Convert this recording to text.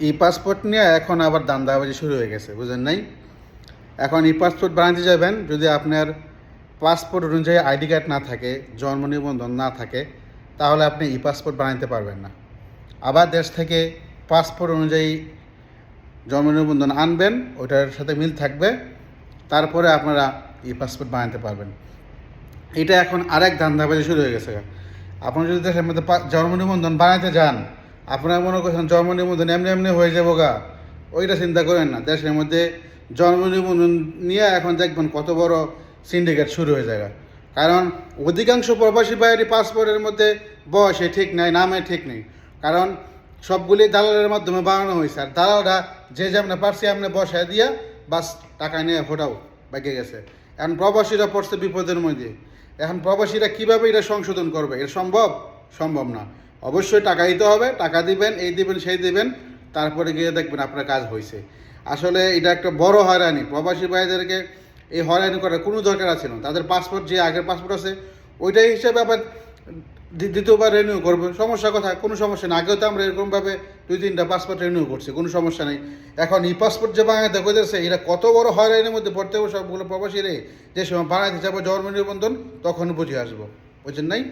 ই passport নিয়ে এখন আবার দান্দাবাজি শুরু হয়ে গেছে, বুঝেন নাই? এখন ই পাসপোর্ট বানাতে যাবেন, যদি আপনার পাসপোর্ট অনুযায়ী আইডি কার্ড না থাকে, জন্ম নিবন্ধন না থাকে, তাহলে আপনি ই পাসপোর্ট বানাতে পারবেন না। আবার দেশ থেকে পাসপোর্ট অনুযায়ী জন্ম নিবন্ধন আনবেন, ওইটার সাথে মিল থাকবে, তারপরে আপনারা ই পাসপোর্ট বানাতে পারবেন। এটা এখন আরেক ধান্দাবাজি শুরু হয়ে গেছে। আপনি যদি দেশের মধ্যে জন্ম নিবন্ধন বানাতে যান, আপনারা মনে করছেন জন্ম নিবন্ধন এমনি এমনি হয়ে যাবো গা, ওইটা চিন্তা করেন না। দেশের মধ্যে জন্ম নিবন্ধন নিয়ে এখন দেখবেন কত বড় সিন্ডিকেট শুরু হয়ে যায়। কারণ অধিকাংশ প্রবাসী বাইরের পাসপোর্টের মধ্যে বয়সে ঠিক নাই, নামে ঠিক নেই। কারণ সবগুলি দালালের মাধ্যমে বানানো হয়েছে, আর দালালরা যে যেমন পারছে এমনি বসায় দিয়া বাস টাকা নিয়ে ফোটাও বেঁকে গেছে। এখন প্রবাসীরা পড়ছে বিপদের মধ্যে। এখন প্রবাসীরা কীভাবে এটা সংশোধন করবে? এটা সম্ভব? সম্ভব না। অবশ্যই টাকা দিতে হবে, টাকা দিবেন, এই দিবেন সেই দিবেন, তারপরে গিয়ে দেখবেন আপনার কাজ হয়েছে। আসলে এটা একটা বড় হয়রানি। প্রবাসী ভাইদেরকে এই হয়রানি করার কোনো দরকার আছে না। তাদের পাসপোর্ট যে আগের পাসপোর্ট আছে ওইটাই হিসেবে আবার দ্বিতীয়বার রিনিউ করবে, সমস্যা কোথায়? কোনো সমস্যা নেই। আগেও তো আমরা এরকমভাবে 2-3টা পাসপোর্ট রিনিউ করছি, কোনো সমস্যা নেই। এখন ই পাসপোর্ট যে বানাতে হইতেছে, এটা কত বড় হয়রানির মধ্যে পড়তে হবে সবগুলো প্রবাসীরে। যে সময় বানাইতে যাবো জন্ম নিবন্ধন, তখন বুঝে আসবো, বুঝছেন নাই?